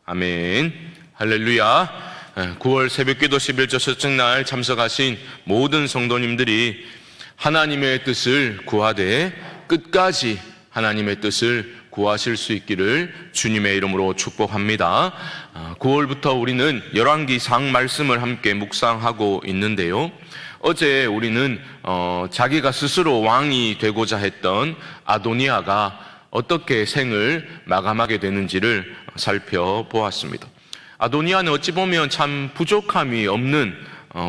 아멘. 할렐루야. 9월 새벽기도 11조 첫째 날 참석하신 모든 성도님들이 하나님의 뜻을 구하되 끝까지 하나님의 뜻을 구하실 수 있기를 주님의 이름으로 축복합니다. 9월부터 우리는 열왕기상 말씀을 함께 묵상하고 있는데요. 어제 우리는 자기가 스스로 왕이 되고자 했던 아도니아가 어떻게 생을 마감하게 되는지를 살펴보았습니다. 아도니아는 어찌 보면 참 부족함이 없는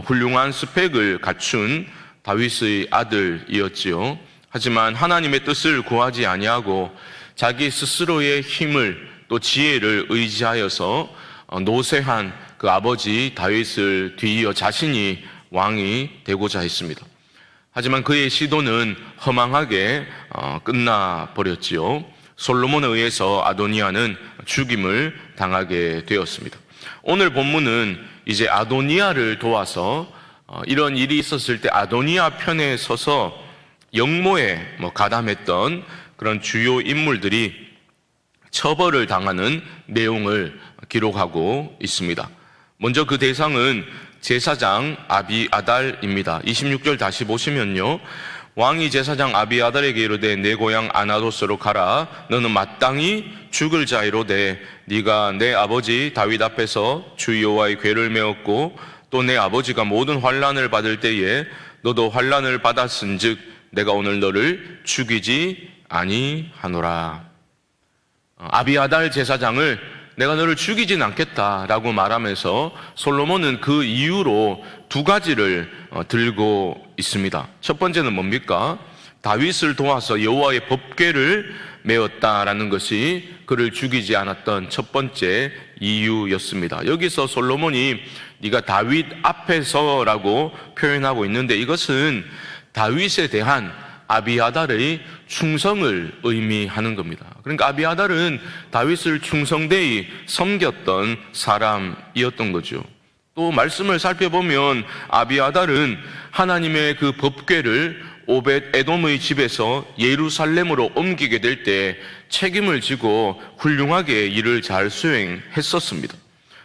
훌륭한 스펙을 갖춘 다윗의 아들이었지요. 하지만 하나님의 뜻을 구하지 아니하고 자기 스스로의 힘을 또 지혜를 의지하여서 노쇠한 그 아버지 다윗을 뒤이어 자신이 왕이 되고자 했습니다. 하지만 그의 시도는 허망하게 끝나버렸지요. 솔로몬에 의해서 아도니아는 죽임을 당하게 되었습니다. 오늘 본문은 이제 아도니아를 도와서 이런 일이 있었을 때 아도니아 편에 서서 역모에 가담했던 그런 주요 인물들이 처벌을 당하는 내용을 기록하고 있습니다. 먼저 그 대상은 제사장 아비아달입니다. 26절 다시 보시면요, 왕이 제사장 아비아달에게 이르되 내 고향 아나도스로 가라. 너는 마땅히 죽을 자이로되 네가 내 아버지 다윗 앞에서 주 여호와의 궤를 메었고 또 내 아버지가 모든 환난을 받을 때에 너도 환난을 받았은즉 내가 오늘 너를 죽이지 아니하노라. 아비아달 제사장을 내가 너를 죽이진 않겠다라고 말하면서 솔로몬은 그 이유로 두 가지를 들고 있습니다. 첫 번째는 뭡니까? 다윗을 도와서 여호와의 법궤를 메었다라는 것이 그를 죽이지 않았던 첫 번째 이유였습니다. 여기서 솔로몬이 네가 다윗 앞에서라고 표현하고 있는데 이것은 다윗에 대한 아비아달의 충성을 의미하는 겁니다. 그러니까 아비아달은 다윗을 충성되이 섬겼던 사람이었던 거죠. 또 말씀을 살펴보면 아비아달은 하나님의 그 법궤를 오벳 에돔의 집에서 예루살렘으로 옮기게 될 때 책임을 지고 훌륭하게 일을 잘 수행했었습니다.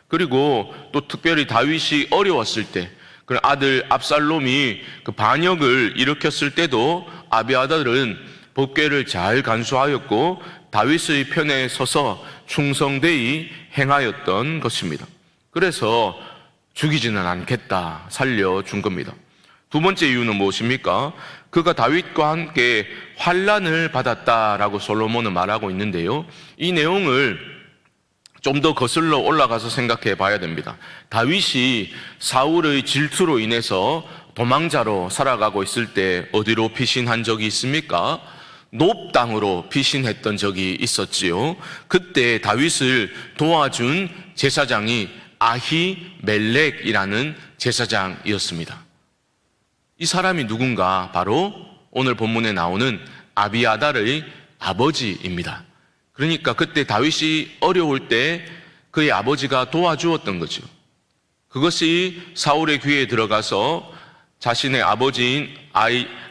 그리고 또 특별히 다윗이 어려웠을 때 그 아들 압살롬이 그 반역을 일으켰을 때도 아비아달은 법궤를 잘 간수하였고 다윗의 편에 서서 충성되이 행하였던 것입니다. 그래서 죽이지는 않겠다, 살려준 겁니다. 두 번째 이유는 무엇입니까? 그가 다윗과 함께 환난을 받았다라고 솔로몬은 말하고 있는데요. 이 내용을 좀 더 거슬러 올라가서 생각해 봐야 됩니다. 다윗이 사울의 질투로 인해서 도망자로 살아가고 있을 때 어디로 피신한 적이 있습니까? 놉 땅으로 피신했던 적이 있었지요. 그때 다윗을 도와준 제사장이 아히멜렉이라는 제사장이었습니다. 이 사람이 누군가? 바로 오늘 본문에 나오는 아비아달의 아버지입니다. 그러니까 그때 다윗이 어려울 때 그의 아버지가 도와주었던 거죠. 그것이 사울의 귀에 들어가서 자신의 아버지인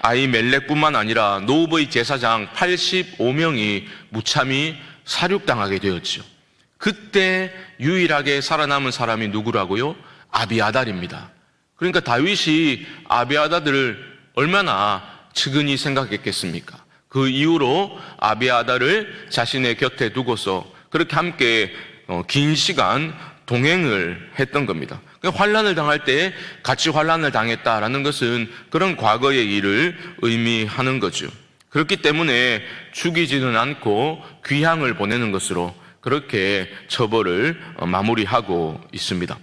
아히멜렉뿐만 아니라 노브의 제사장 85명이 무참히 사륙당하게 되었죠. 그때 유일하게 살아남은 사람이 누구라고요? 아비아달입니다. 그러니까 다윗이 아비아달을 얼마나 측은히 생각했겠습니까? 그 이후로 아비아달을 자신의 곁에 두고서 그렇게 함께 긴 시간 동행을 했던 겁니다. 환난을 당할 때 같이 환난을 당했다라는 것은 그런 과거의 일을 의미하는 거죠. 그렇기 때문에 죽이지는 않고 귀향을 보내는 것으로 그렇게 처벌을 마무리하고 있습니다.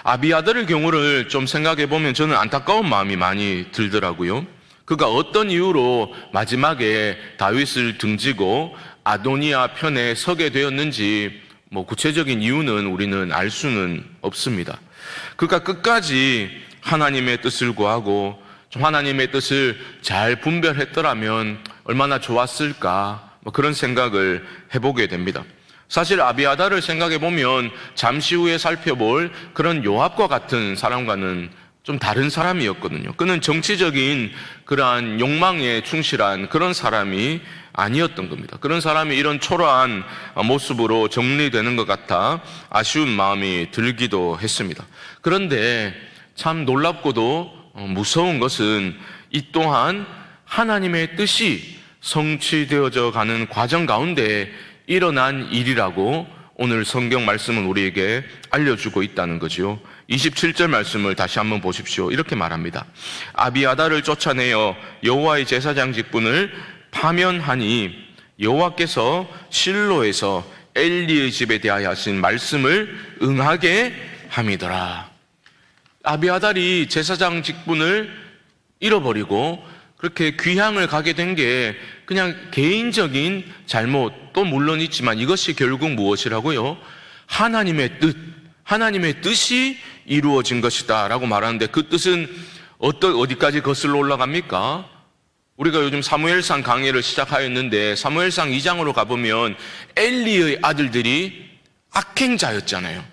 아비아달의 경우를 좀 생각해 보면 저는 안타까운 마음이 많이 들더라고요. 그가 어떤 이유로 마지막에 다윗을 등지고 아도니아 편에 서게 되었는지 구체적인 이유는 우리는 알 수는 없습니다. 그가 끝까지 하나님의 뜻을 구하고 좀 하나님의 뜻을 잘 분별했더라면 얼마나 좋았을까 그런 생각을 해보게 됩니다. 사실 아비아달을 생각해 보면 잠시 후에 살펴볼 그런 요압과 같은 사람과는 좀 다른 사람이었거든요. 그는 정치적인 그러한 욕망에 충실한 그런 사람이 아니었던 겁니다. 그런 사람이 이런 초라한 모습으로 정리되는 것 같아 아쉬운 마음이 들기도 했습니다. 그런데 참 놀랍고도 무서운 것은 이 또한 하나님의 뜻이 성취되어져 가는 과정 가운데 일어난 일이라고 오늘 성경 말씀은 우리에게 알려주고 있다는 거죠. 27절 말씀을 다시 한번 보십시오. 이렇게 말합니다. 아비아다를 쫓아내어 여호와의 제사장 직분을 파면하니 여호와께서 실로에서 엘리의 집에 대하여 하신 말씀을 응하게 함이더라. 아비아달이 제사장 직분을 잃어버리고 그렇게 귀향을 가게 된 게 그냥 개인적인 잘못도 물론 있지만 이것이 결국 무엇이라고요? 하나님의 뜻, 하나님의 뜻이 이루어진 것이다 라고 말하는데 그 뜻은 어디까지 거슬러 올라갑니까? 우리가 요즘 사무엘상 강의를 시작하였는데 사무엘상 2장으로 가보면 엘리의 아들들이 악행자였잖아요.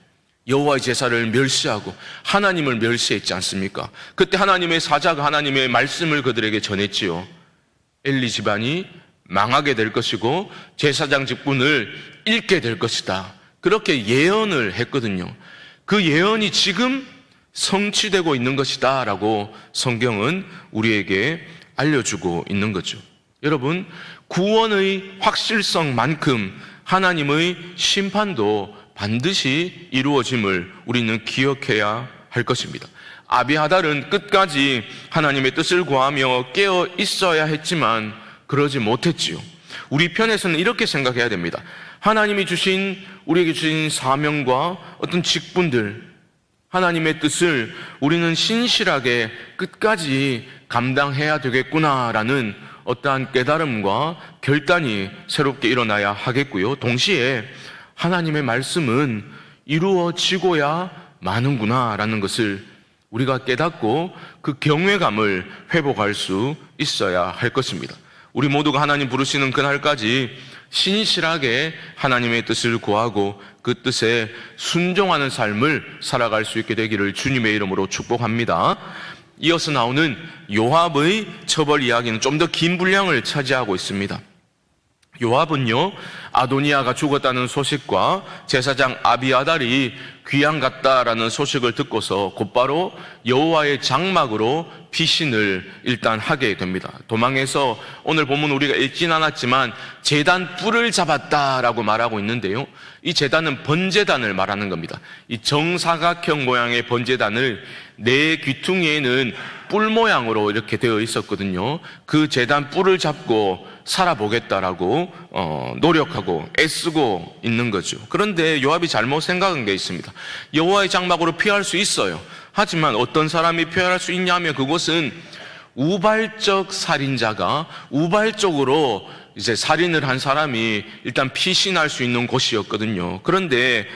여호와의 제사를 멸시하고 하나님을 멸시했지 않습니까? 그때 하나님의 사자가 하나님의 말씀을 그들에게 전했지요. 엘리 집안이 망하게 될 것이고 제사장 직분을 잃게 될 것이다. 그렇게 예언을 했거든요. 그 예언이 지금 성취되고 있는 것이다 라고 성경은 우리에게 알려주고 있는 거죠. 여러분, 구원의 확실성만큼 하나님의 심판도 반드시 이루어짐을 우리는 기억해야 할 것입니다. 아비아달은 끝까지 하나님의 뜻을 구하며 깨어 있어야 했지만 그러지 못했지요. 우리 편에서는 이렇게 생각해야 됩니다. 하나님이 우리에게 주신 사명과 어떤 직분들, 하나님의 뜻을 우리는 신실하게 끝까지 감당해야 되겠구나라는 어떠한 깨달음과 결단이 새롭게 일어나야 하겠고요. 동시에 하나님의 말씀은 이루어지고야 마는구나라는 것을 우리가 깨닫고 그 경외감을 회복할 수 있어야 할 것입니다. 우리 모두가 하나님 부르시는 그날까지 신실하게 하나님의 뜻을 구하고 그 뜻에 순종하는 삶을 살아갈 수 있게 되기를 주님의 이름으로 축복합니다. 이어서 나오는 요압의 처벌 이야기는 좀 더 긴 분량을 차지하고 있습니다. 요압은요, 아도니아가 죽었다는 소식과 제사장 아비아달이 귀양 갔다라는 소식을 듣고서 곧바로 여호와의 장막으로 피신을 일단 하게 됩니다. 도망해서 오늘 본문 우리가 읽진 않았지만 제단 뿔을 잡았다라고 말하고 있는데요, 이 제단은 번제단을 말하는 겁니다. 이 정사각형 모양의 번제단을 네 귀퉁이에는 뿔 모양으로 이렇게 되어 있었거든요. 그 제단 뿔을 잡고 살아보겠다라고 노력하고 애쓰고 있는 거죠. 그런데 요압이 잘못 생각한 게 있습니다. 여호와의 장막으로 피할 수 있어요. 하지만 어떤 사람이 피할 수 있냐면 그곳은 우발적 살인자가 우발적으로 이제 살인을 한 사람이 일단 피신할 수 있는 곳이었거든요. 그런데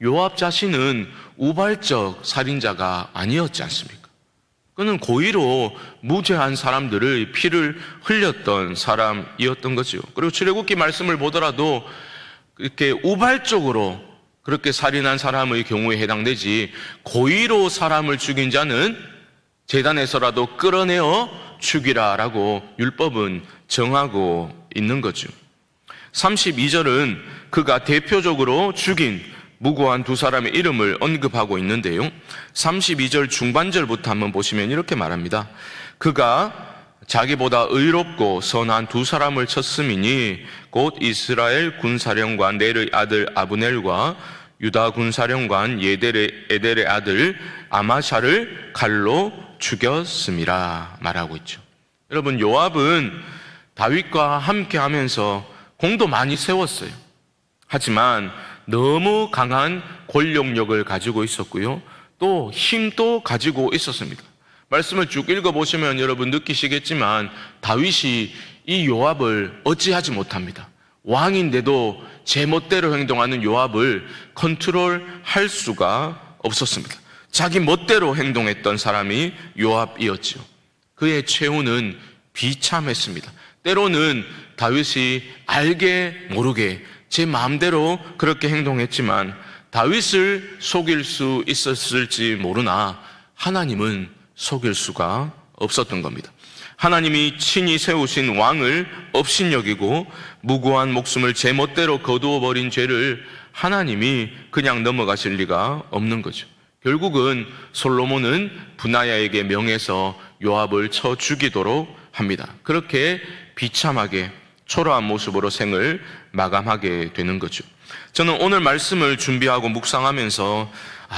요압 자신은 우발적 살인자가 아니었지 않습니까? 그는 고의로 무죄한 사람들의 피를 흘렸던 사람이었던 거죠. 그리고 출애굽기 말씀을 보더라도 이렇게 우발적으로 그렇게 살인한 사람의 경우에 해당되지, 고의로 사람을 죽인 자는 제단에서라도 끌어내어 죽이라라고 율법은 정하고 있는 거죠. 32절은 그가 대표적으로 죽인 무고한 두 사람의 이름을 언급하고 있는데요, 32절 중반절부터 한번 보시면 이렇게 말합니다. 그가 자기보다 의롭고 선한 두 사람을 쳤음이니 곧 이스라엘 군사령관 넬의 아들 아브넬과 유다 군사령관 에델의 아들 아마샤를 칼로 죽였음이라 말하고 있죠. 여러분, 요압은 다윗과 함께 하면서 공도 많이 세웠어요. 하지만 너무 강한 권력력을 가지고 있었고요, 또 힘도 가지고 있었습니다. 말씀을 쭉 읽어보시면 여러분 느끼시겠지만 다윗이 이 요압을 어찌하지 못합니다. 왕인데도 제멋대로 행동하는 요압을 컨트롤할 수가 없었습니다. 자기 멋대로 행동했던 사람이 요압이었죠. 그의 최후는 비참했습니다. 때로는 다윗이 알게 모르게 제 마음대로 그렇게 행동했지만 다윗을 속일 수 있었을지 모르나 하나님은 속일 수가 없었던 겁니다. 하나님이 친히 세우신 왕을 업신여기고 무고한 목숨을 제멋대로 거두어 버린 죄를 하나님이 그냥 넘어가실 리가 없는 거죠. 결국은 솔로몬은 분하야에게 명해서 요압을 쳐 죽이도록 합니다. 그렇게 비참하게 초라한 모습으로 생을 마감하게 되는 거죠. 저는 오늘 말씀을 준비하고 묵상하면서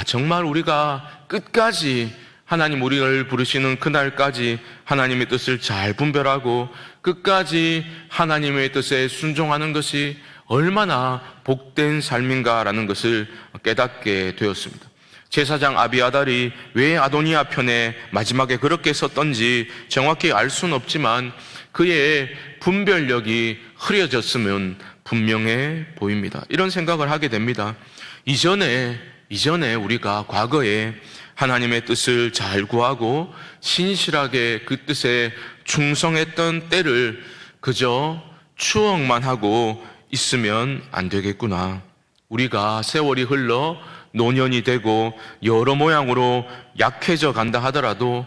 정말 우리가 끝까지 하나님 우리를 부르시는 그날까지 하나님의 뜻을 잘 분별하고 끝까지 하나님의 뜻에 순종하는 것이 얼마나 복된 삶인가라는 것을 깨닫게 되었습니다. 제사장 아비아달이 왜 아도니아 편에 마지막에 그렇게 섰던지 정확히 알 수는 없지만 그의 분별력이 흐려졌으면 분명해 보입니다. 이런 생각을 하게 됩니다. 이전에 우리가 과거에 하나님의 뜻을 잘 구하고 신실하게 그 뜻에 충성했던 때를 그저 추억만 하고 있으면 안 되겠구나. 우리가 세월이 흘러 노년이 되고 여러 모양으로 약해져 간다 하더라도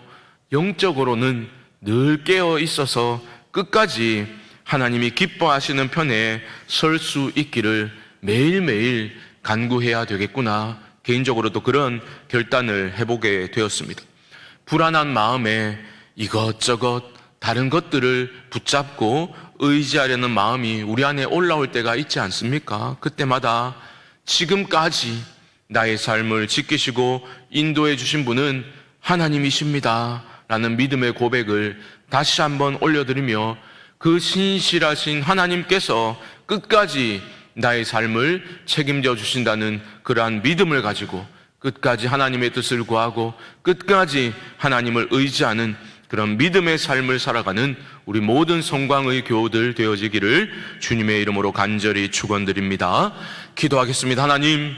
영적으로는 늘 깨어 있어서 끝까지 하나님이 기뻐하시는 편에 설 수 있기를 매일매일 간구해야 되겠구나. 개인적으로도 그런 결단을 해보게 되었습니다. 불안한 마음에 이것저것 다른 것들을 붙잡고 의지하려는 마음이 우리 안에 올라올 때가 있지 않습니까? 그때마다 지금까지 나의 삶을 지키시고 인도해 주신 분은 하나님이십니다 라는 믿음의 고백을 다시 한번 올려드리며 그 신실하신 하나님께서 끝까지 나의 삶을 책임져 주신다는 그러한 믿음을 가지고 끝까지 하나님의 뜻을 구하고 끝까지 하나님을 의지하는 그런 믿음의 삶을 살아가는 우리 모든 성광의 교우들 되어지기를 주님의 이름으로 간절히 축원드립니다. 기도하겠습니다. 하나님,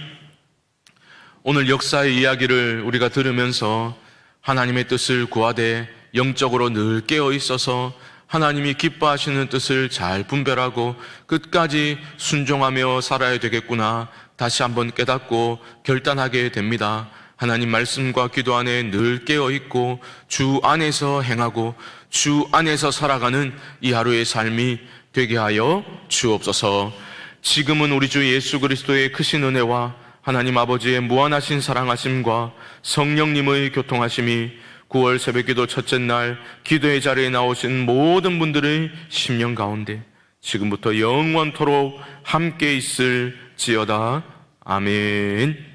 오늘 역사의 이야기를 우리가 들으면서 하나님의 뜻을 구하되 영적으로 늘 깨어 있어서 하나님이 기뻐하시는 뜻을 잘 분별하고 끝까지 순종하며 살아야 되겠구나 다시 한번 깨닫고 결단하게 됩니다. 하나님 말씀과 기도 안에 늘 깨어있고 주 안에서 행하고 주 안에서 살아가는 이 하루의 삶이 되게 하여 주옵소서. 지금은 우리 주 예수 그리스도의 크신 은혜와 하나님 아버지의 무한하신 사랑하심과 성령님의 교통하심이 9월 새벽기도 첫째 날 기도의 자리에 나오신 모든 분들의 심령 가운데 지금부터 영원토록 함께 있을지어다. 아멘.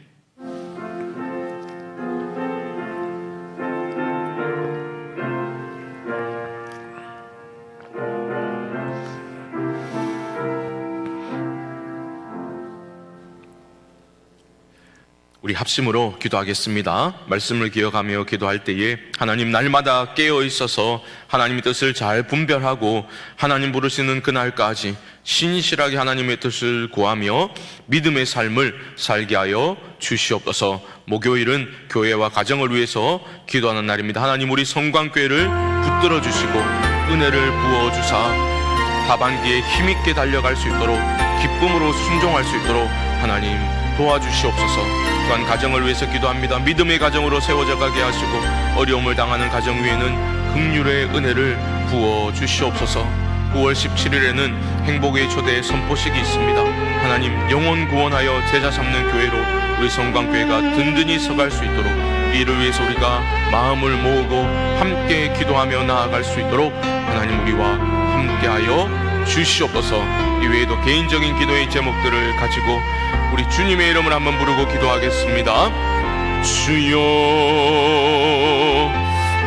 우리 합심으로 기도하겠습니다. 말씀을 기억하며 기도할 때에 하나님 날마다 깨어 있어서 하나님의 뜻을 잘 분별하고 하나님 부르시는 그날까지 신실하게 하나님의 뜻을 구하며 믿음의 삶을 살게 하여 주시옵소서. 목요일은 교회와 가정을 위해서 기도하는 날입니다. 하나님 우리 성광교회를 붙들어 주시고 은혜를 부어 주사 하반기에 힘있게 달려갈 수 있도록 기쁨으로 순종할 수 있도록 하나님 도와주시옵소서. 또한 가정을 위해서 기도합니다. 믿음의 가정으로 세워져 가게 하시고 어려움을 당하는 가정 위에는 긍휼의 은혜를 부어 주시옵소서. 9월 17일에는 행복의 초대 선포식이 있습니다. 하나님 영혼 구원하여 제자 삼는 교회로 우리 성광교회가 든든히 서갈 수 있도록 이를 위해서 우리가 마음을 모으고 함께 기도하며 나아갈 수 있도록 하나님 우리와 함께하여 주시옵소서. 이외에도 개인적인 기도의 제목들을 가지고 우리 주님의 이름을 한번 부르고 기도하겠습니다. 주여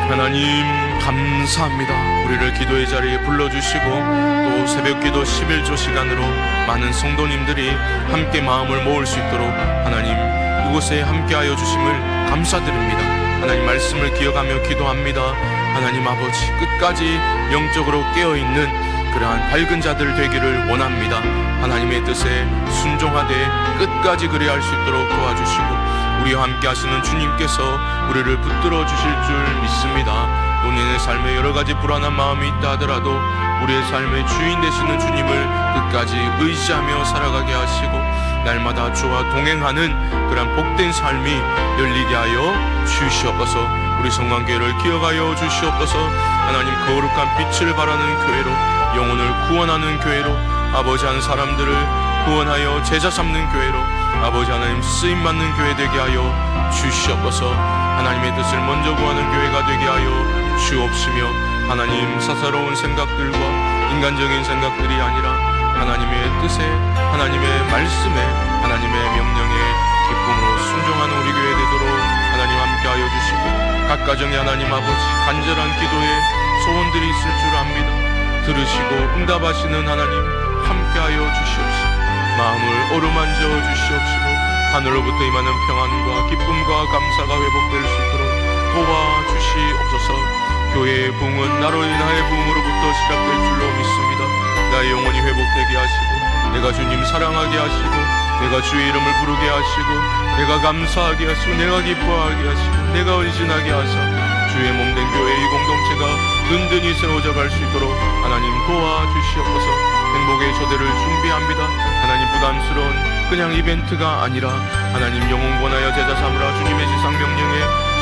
하나님 감사합니다. 우리를 기도의 자리에 불러주시고 또 새벽기도 11조 시간으로 많은 성도님들이 함께 마음을 모을 수 있도록 하나님 이곳에 함께하여 주심을 감사드립니다. 하나님 말씀을 기억하며 기도합니다. 하나님 아버지 끝까지 영적으로 깨어있는 그러한 밝은 자들 되기를 원합니다. 하나님의 뜻에 순종하되 끝까지 그래야 할 수 있도록 도와주시고 우리와 함께 하시는 주님께서 우리를 붙들어 주실 줄 믿습니다. 본인의 삶에 여러 가지 불안한 마음이 있다 하더라도 우리의 삶의 주인 되시는 주님을 끝까지 의지하며 살아가게 하시고 날마다 주와 동행하는 그런 복된 삶이 열리게 하여 주시옵소서. 우리 성만교회를 기억하여 주시옵소서. 하나님 거룩한 빛을 발하는 교회로, 영혼을 구원하는 교회로, 아버지 한 사람들을 구원하여 제자 삼는 교회로, 아버지 하나님 쓰임받는 교회 되게 하여 주시옵소서. 하나님의 뜻을 먼저 구하는 교회가 되게 하여 주옵시며, 하나님 사사로운 생각들과 인간적인 생각들이 아니라 하나님의 뜻에, 하나님의 말씀에, 하나님의 명령에 기쁨으로 순종하는 우리 교회 되도록 하나님 함께하여 주시고, 각 가정에 하나님 아버지 간절한 기도에 소원들이 있을 줄 압니다. 들으시고 응답하시는 하나님 함께하여 주시옵시고, 마음을 어루만져 주시옵시고, 하늘로부터 임하는 평안과 기쁨과 감사가 회복될 수 있도록 도와주시옵소서. 교회의 부흥은 나로 인하여 부흥으로부터 시작될 줄로 믿습니다. 나의 영혼이 회복되게 하시고, 내가 주님 사랑하게 하시고, 내가 주의 이름을 부르게 하시고, 내가 감사하게 하시고, 내가 기뻐하게 하시고, 내가 헌신하게 하사 주의 몸된 교회의 공동체가 든든히 세워져 갈 수 있도록 하나님 도와주시옵소서. 행복의 초대를 준비합니다. 하나님 부담스러운 그냥 이벤트가 아니라 하나님 영혼 권하여 제자 삼으라 주님의 지상 명령에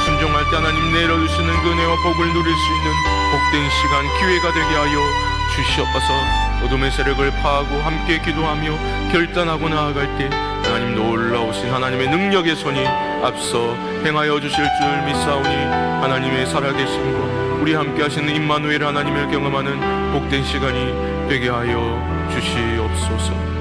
순종할 때 하나님 내려주시는 은혜와 복을 누릴 수 있는 복된 시간, 기회가 되게 하여 주시옵소서. 어둠의 세력을 파하고 함께 기도하며 결단하고 나아갈 때 하나님 놀라우신 하나님의 능력의 손이 앞서 행하여 주실 줄 믿사오니, 하나님의 살아계심과 우리 함께 하시는 임마누엘 하나님을 경험하는 복된 시간이 되게 하여 주시옵소서.